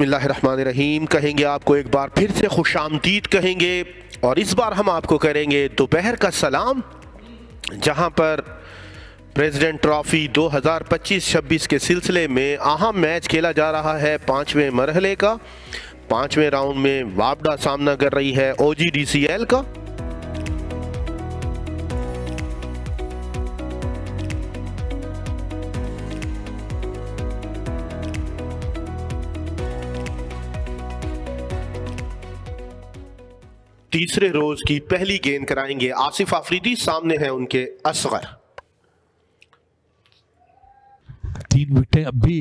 बिस्मिल्लाहिर्रहमानिर्रहीम कहेंगे, आपको एक बार फिर से खुशामदीद कहेंगे और इस बार हम आपको करेंगे दोपहर का सलाम, जहां पर प्रेसिडेंट ट्रॉफी 2025-26 के सिलसिले में अहम मैच खेला जा रहा है। 5वें मरहले का 5वें राउंड में वापडा सामना कर रही है OGDCL का। तीसरे रोज की पहली गेंद कराएंगे आसिफ आफरीदी, सामने है उनके असगर। 3 विकेटें अब भी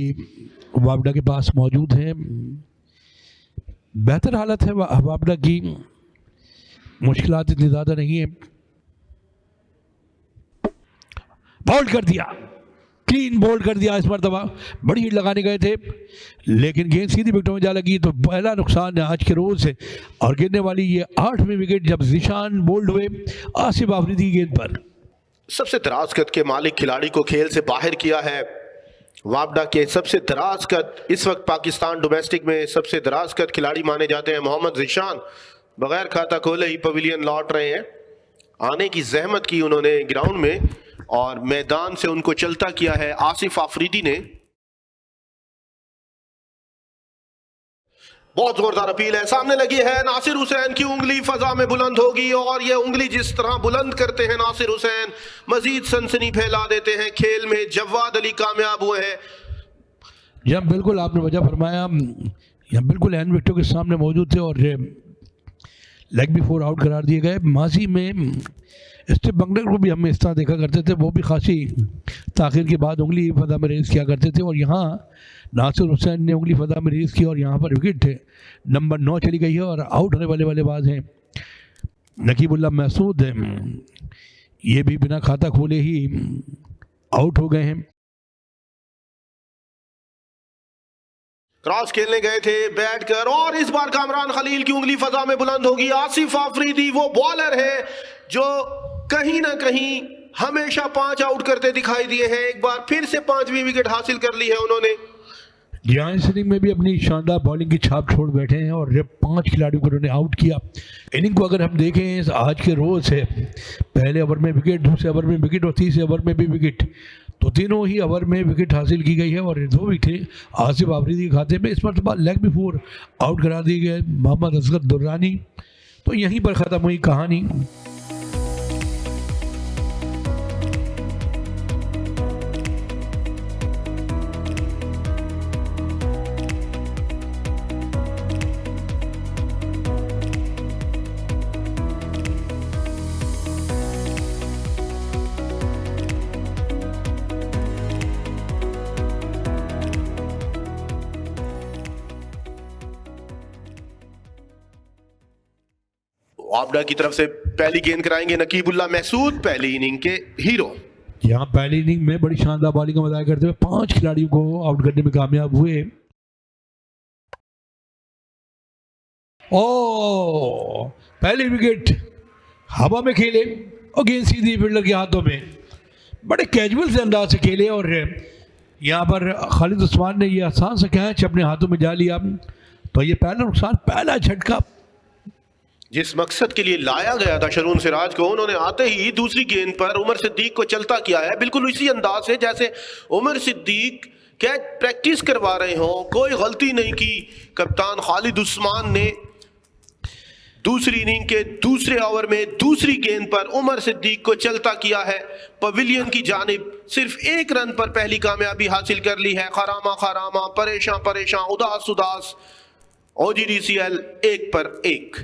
वापडा के पास मौजूद हैं। बेहतर हालत है वापडा की, मुश्किलात इतनी ज़्यादा नहीं है। बोल्ड कर दिया, क्लीन बोल्ड कर दिया। इस मरतबा बड़ी हिट लगाने गए थे लेकिन गेंद सीधी विकेटों में जा लगी, तो पहला नुकसान है आज के रोज से। और गिरने वाली ये 8वीं विकेट जब जिशान बोल्ड हुए आसिफ आफरीदी गेंद पर। सबसे दराज कद के मालिक खिलाड़ी को खेल से बाहर किया है। वापडा के सबसे दराज कद इस वक्त पाकिस्तान डोमेस्टिक में सबसे दराज कद खिलाड़ी माने जाते हैं मोहम्मद जिशान। बगैर खाता खोले ही पवेलियन लौट रहे हैं। आने की जहमत की उन्होंने ग्राउंड में और मैदान से उनको चलता किया है आसिफ आफरीदी ने। बहुत जोरदार अपील है, सामने लगी है। नासिर हुसैन की उंगली फजा में बुलंद होगी और ये उंगली जिस तरह बुलंद करते हैं नासिर हुसैन, मजीद सनसनी फैला देते हैं खेल में। जवाद अली कामयाब हुए हैं। जब बिल्कुल आपने वजह फरमाया, यहाँ बिल्कुल एन विकेटों के सामने मौजूद थे और लेग भी 4 आउट करार दिए गए। माजी में स्टिव बंगलर को भी हम इस तरह देखा करते थे, वो भी खासी ताखिर के बाद उंगली फजा में रेस किया करते थे। और यहाँ नासिर हुसैन ने उंगली फजा में रेस की और यहाँ पर विकेट नंबर 9 चली गई है और आउट होने वाले बल्लेबाज हैं नकीबुल्लाह महसूद। ये भी बिना खाता खोले ही आउट हो गए हैं। क्रॉस खेलने गए थे बैट कर और इस बार कामरान खलील की उंगली फजा में बुलंद होगी। आसिफ आफरीदी वो बॉलर है जो कहीं ना कहीं हमेशा 5 आउट करते दिखाई दिए हैं। एक बार फिर से 5वीं विकेट हासिल कर ली है उन्होंने। इस इनिंग में भी अपनी शानदार बॉलिंग की छाप छोड़ बैठे हैं और जब 5 खिलाड़ियों को उन्होंने आउट किया। इनिंग को अगर हम देखें आज के रोज है, पहले ओवर में विकेट, दूसरे ओवर में विकेट और तीसरे ओवर में भी विकेट, तो तीनों ही ओवर में विकेट हासिल की गई है। और 2 विकेट आसिफ आफरीदी के खाते में। इस मरतबा लेग भी 4 आउट करा दिए गए मोहम्मद असगर दुर्रानी। तो यहीं पर ख़त्म हुई कहानी। वापडा की तरफ से पहली गेंद कराएंगे नकीबुल्लाह महसूद, पहली इनिंग के हीरो। यहाँ पहली इनिंग में बड़ी शानदार बॉलिंग का मज़ाक करते हुए 5 खिलाड़ियों को आउट करने में कामयाब हुए। ओ पहली विकेट हवा में खेले और गेंद सीधी फील्डर के हाथों में, बड़े कैजुअल से अंदाज से खेले और यहाँ पर खालिद उस्मान ने ये आसान सा कैच अपने हाथों में जा लिया। तो ये पहला नुकसान, पहला झटका। जिस मकसद के लिए लाया गया था शरून सिराज को, उन्होंने आते ही दूसरी गेंद पर उमर सिद्दीक को चलता किया है, बिल्कुल उसी अंदाज से जैसे उमर सिद्दीक कैच प्रैक्टिस करवा रहे हो। कोई गलती नहीं की कप्तान खालिद उस्मान ने। दूसरी इनिंग के दूसरे ओवर में दूसरी गेंद पर उमर सिद्दीक को चलता किया है। पवेलियन की जानिब सिर्फ 1 रन पर पहली कामयाबी हासिल कर ली है। खरामा खरामा, परेशान परेशान, उदास उदास, OGDCL 1 पर 1।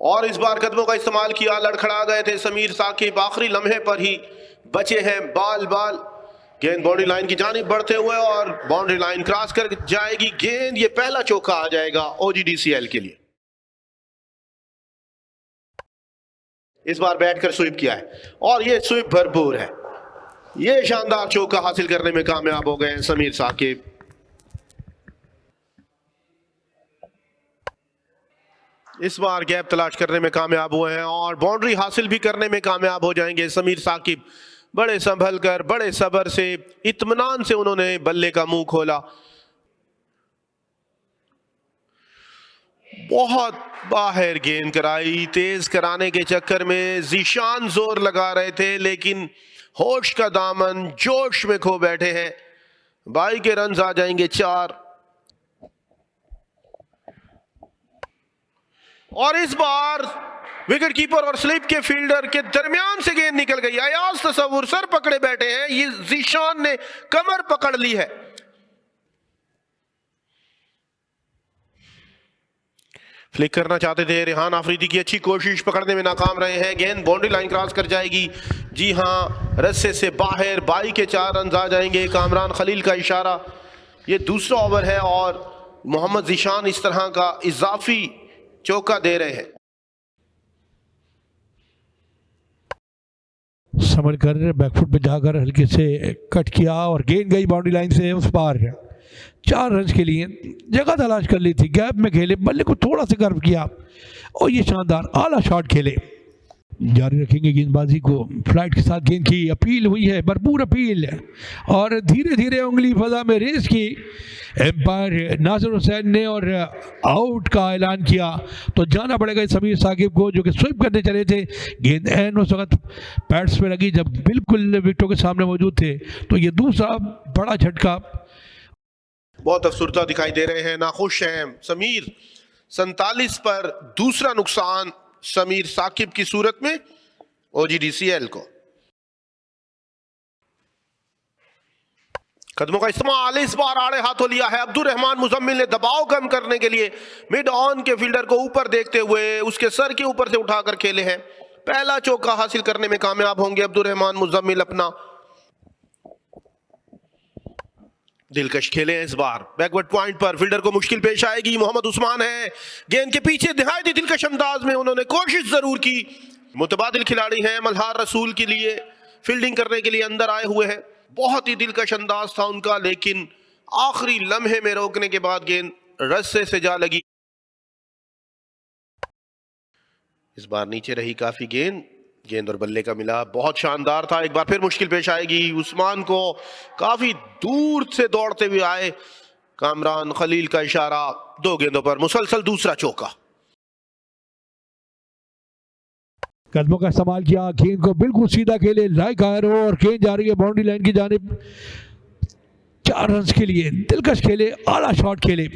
और इस बार कदमों का इस्तेमाल किया, लड़खड़ा गए थे समीर साकिब, आखिरी लम्हे पर ही बचे हैं बाल बाल। गेंद बाउंड्री लाइन की जानिब बढ़ते हुए और बाउंड्री लाइन क्रॉस कर जाएगी गेंद। ये पहला चौका आ जाएगा OGDCL के लिए। इस बार बैट कर स्वीप किया है और ये स्वीप भरपूर है। ये शानदार चौका हासिल करने में कामयाब हो गए समीर साकिब। इस बार गैप तलाश करने में कामयाब हुए हैं और बाउंड्री हासिल भी करने में कामयाब हो जाएंगे समीर साकिब। बड़े संभल कर, बड़े सब्र से, इत्मीनान से उन्होंने बल्ले का मुंह खोला। बहुत बाहर गेंद कराई, तेज कराने के चक्कर में जीशान जोर लगा रहे थे, लेकिन होश का दामन जोश में खो बैठे हैं। 22 के रन आ जाएंगे 4। और इस बार विकेट कीपर और स्लिप के फील्डर के दरमियान से गेंद निकल गई। अयाज तसव्वुर सर पकड़े बैठे हैं, ये जीशान ने कमर पकड़ ली है। फ्लिक करना चाहते थे, रेहान आफरीदी की अच्छी कोशिश, पकड़ने में नाकाम रहे हैं। गेंद बाउंड्री लाइन क्रॉस कर जाएगी। जी हां, रस्से से बाहर। 22 के 4 रन आ जाएंगे। कामरान खलील का इशारा, ये दूसरा ओवर है और मोहम्मद जीशान इस तरह का इजाफी चौका दे रहे हैं। संभल कर बैकफुट पे जाकर हल्के से कट किया और गेंद गई बाउंड्री लाइन से उस पार। 4 रन के लिए जगह तलाश कर ली थी, गैप में खेले, बल्ले को थोड़ा सा कर्व किया और ये शानदार आला शॉट खेले। जारी रखेंगे गेंदबाजी को, फ्लाइट के साथ गेंद की अपील हुई है, भरपूर अपील, और धीरे धीरे उंगली फजा में रेस की एम्पायर नासिर हुसैन ने और आउट का ऐलान किया। तो जाना पड़ेगा समीर साकिब को, जो कि स्विप करने चले थे। गेंद एन उस वक्त पैड्स पे लगी जब बिल्कुल विकेटों के सामने मौजूद थे। तो ये दूसरा बड़ा झटका। बहुत अफसरदा दिखाई दे रहे हैं, नाखुश हैं समीर। 47 पर दूसरा नुकसान समीर साकिब की सूरत में OGDCL को। कदमों का इस्तेमाल इस बार आड़े हाथों लिया है अब्दुल रहमान मुजम्मिल ने, दबाव कम करने के लिए मिड ऑन के फील्डर को ऊपर देखते हुए उसके सर के ऊपर से उठाकर खेले हैं। पहला चौका हासिल करने में कामयाब होंगे अब्दुल रहमान मुजम्मिल। अपना दिलकश खेले हैं इस बार। बैकवर्ड पॉइंट पर फील्डर को मुश्किल पेश आएगी। मोहम्मद उस्मान है गेंद के पीछे, निहायत दिलकश अंदाज में उन्होंने कोशिश जरूर की। मुतबादिल खिलाड़ी हैं, मल्हार रसूल के लिए फील्डिंग करने के लिए अंदर आए हुए हैं। बहुत ही दिलकश अंदाज था उनका, लेकिन आखिरी लम्हे में रोकने के बाद गेंद रस्से से जा लगी। इस बार नीचे रही काफी गेंद, गेंद और बल्ले का मिला बहुत शानदार था। एक बार फिर मुश्किल पेश आएगी। उस्मान को काफी दूर से दौड़ते हुए आए कामरान खलील का इशारा। 2 गेंदों पर मुसलसल दूसरा चौका। कदमों का इस्तेमाल किया, गेंद को बिल्कुल सीधा खेले, लाइक आयरो, और गेंद जा रही है बाउंड्री लाइन की जानिब। 4 रन के लिए दिलकश खेले, आला शॉट खेले।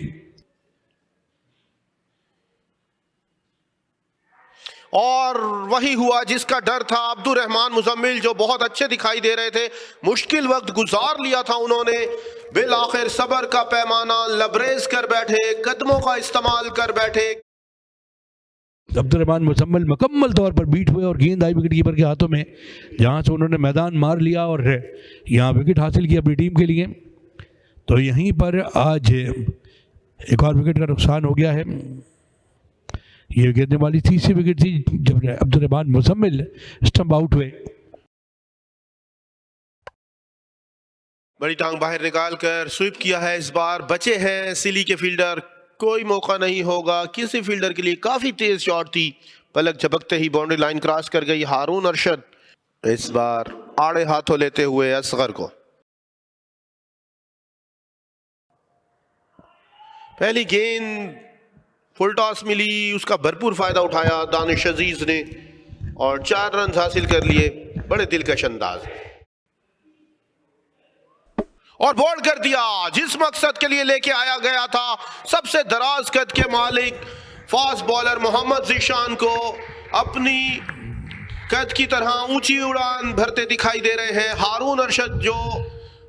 और वही हुआ जिसका डर था। अब्दुल रहमान मुजम्मिल जो बहुत अच्छे दिखाई दे रहे थे, मुश्किल वक्त गुजार लिया था उन्होंने, बिल आखिर सबर का पैमाना लबरेज कर बैठे, कदमों का इस्तेमाल कर बैठे। अब्दुल रहमान मुजम्मिल मुकम्मल तौर पर बीट हुए और गेंद आई विकेट कीपर के हाथों में, जहां से उन्होंने मैदान मार लिया और यहां विकेट हासिल किया अपनी टीम के लिए। तो यहीं पर आज एक और विकेट का नुकसान हो गया है। ये गिरने वाली तीसरी विकेट थी जब अब्दुल रहमान मुजम्मिल स्टंप आउट हुए। बड़ी टांग बाहर निकाल कर स्वीप किया है इस बार। बचे हैं सिली के फील्डर, कोई मौका नहीं होगा किसी फील्डर के लिए। काफी तेज शॉट थी, पलक झपकते ही बाउंड्री लाइन क्रॉस कर गई। हारून अरशद इस बार आड़े हाथों लेते हुए असगर को। पहली गेंद फुल टॉस मिली, उसका भरपूर फायदा उठाया दानिश अजीज ने और 4 रन हासिल कर लिए बड़े दिलकश अंदाज। और बोल्ड कर दिया जिस मकसद के लिए लेके आया गया था। सबसे दराज कद के मालिक फास्ट बॉलर मोहम्मद जीशान को अपनी कद की तरह ऊंची उड़ान भरते दिखाई दे रहे हैं। हारून अरशद जो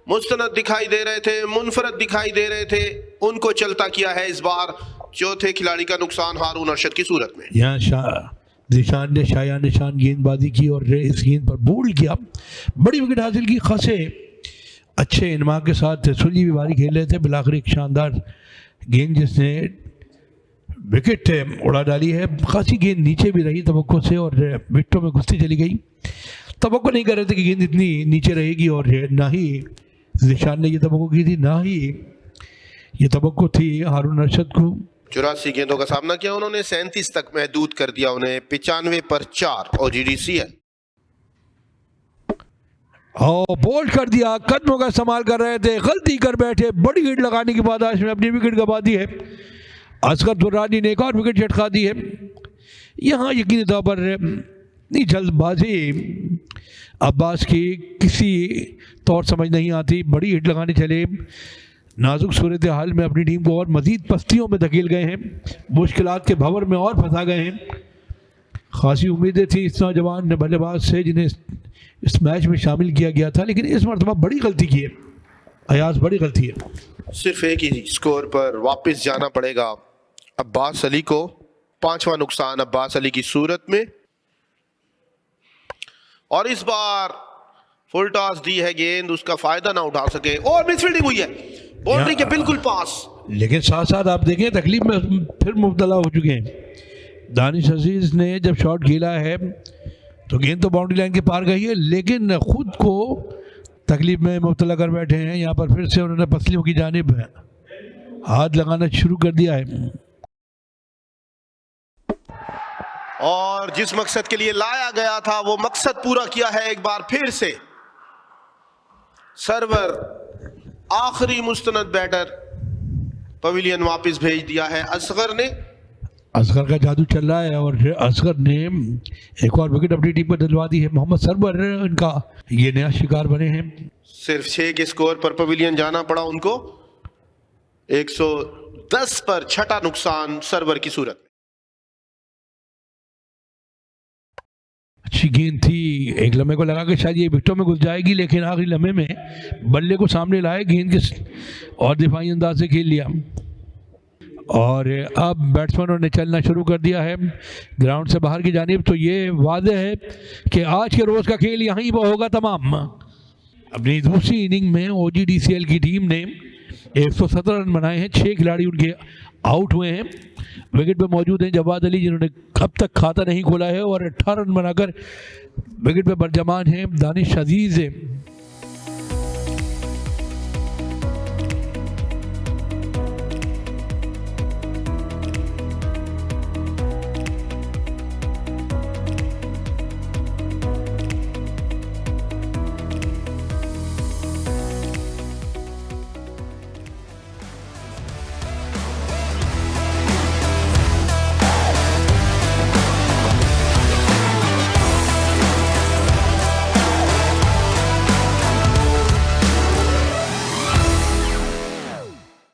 मुस्तनद दिखाई दे रहे थे, मुनफरद दिखाई दे रहे थे, उनको चलता किया है इस बार। चौथे खिलाड़ी का नुकसान हारून अरशद की सूरत में। यहाँ जीशान ने शाया निशान गेंदबाजी की और इस गेंद पर बोल्ड किया, बड़ी विकेट हासिल की। खासे अच्छे इनमा के साथ सुलझी भी बारी खेल रहे थे। बिलाखिर एक शानदार गेंद जिसने विकेट उड़ा डाली है। खासी गेंद नीचे भी रही तवक्को से और विकेटों में घुसती चली गई। तवक्को नहीं कर रहे थे कि गेंद इतनी नीचे रहेगी और ना ही जीशान ने ये तवक्को की थी, ना ही ये तवक्को थी हारून अरशद को। 84 गेंदों का सामना किया उन्होंने, 37 तक महदूद कर दिया उन्हें। 95 पर 4 OGDCL। और बोल्ड कर दिया, कदमों का इस्तेमाल कर रहे थे, गलती कर बैठे, बड़ी हिट लगाने के बाद आज में अपनी विकेट गंवा दी है। असगर दुर्रानी ने एक और विकेट झटका दी है। यहाँ यकीनी तौर पर नहीं जल्दबाजी अब्बास की किसी तौर समझ नहीं आती, बड़ी हिट लगाने चले, नाजुक सूरत हाल में अपनी टीम को और मज़ीद पस्तियों में धकेल गए हैं, मुश्किलात के भंवर में और फंसा गए हैं। खासी उम्मीदें थी इस नौजवान बल्लेबाज से जिन्हें इस मैच में शामिल किया गया था, लेकिन इस मरतबा बड़ी गलती की है अयाज, बड़ी गलती है। सिर्फ एक ही स्कोर पर वापस जाना पड़ेगा अब्बास अली को। 5वां नुकसान अब्बास अली की सूरत में, और इस बार फुल टॉस दी है गेंद, उसका फायदा ना उठा सके और मिसफील्डिंग हुई है, बाउंड्री के बिल्कुल पास। लेकिन साथ साथ आप देखें तकलीफ में फिर मुब्तला हो चुके हैं। दानिश अजीज ने जब शॉट खेला है तो गेंद तो बाउंड्री लाइन के पार गई है, लेकिन खुद को तकलीफ में मुब्तला कर बैठे हैं। यहाँ पर फिर से उन्होंने पसलियों की जानिब हाथ लगाना शुरू कर दिया है, और जिस मकसद के लिए लाया गया था वो मकसद पूरा किया है एक बार फिर से। सर्वर आखिरी मुस्तनद बैटर पवेलियन वापस भेज दिया है असगर ने। असगर का जादू चल रहा है और असगर ने एक और विकेट अपनी टीम पर दिलवा दी है। मोहम्मद सरवर इनका ये नया शिकार बने हैं। सिर्फ 6 के स्कोर पर पवेलियन जाना पड़ा उनको। 110 पर छठा नुकसान सर्वर की सूरत में। अच्छी गेंद थी, एक लम्हे को लगा के शायद ये विकेटों में घुस जाएगी, लेकिन आखिरी लम्हे में बल्ले को सामने लाए, गेंद के और दिफाई अंदाज से खेल लिया। और अब बैट्समैनों ने चलना शुरू कर दिया है ग्राउंड से बाहर की जानिब। तो ये वादे है कि आज के रोज़ का खेल यहीं पर होगा तमाम। अपनी दूसरी इनिंग में OGDCL की टीम ने 117 रन बनाए हैं, 6 खिलाड़ी उनके आउट हुए हैं। विकेट पे मौजूद हैं जवाद अली जिन्होंने अब तक खाता नहीं खोला है और 18 रन बनाकर विकेट पे बरजमान हैं। दानिश अजीज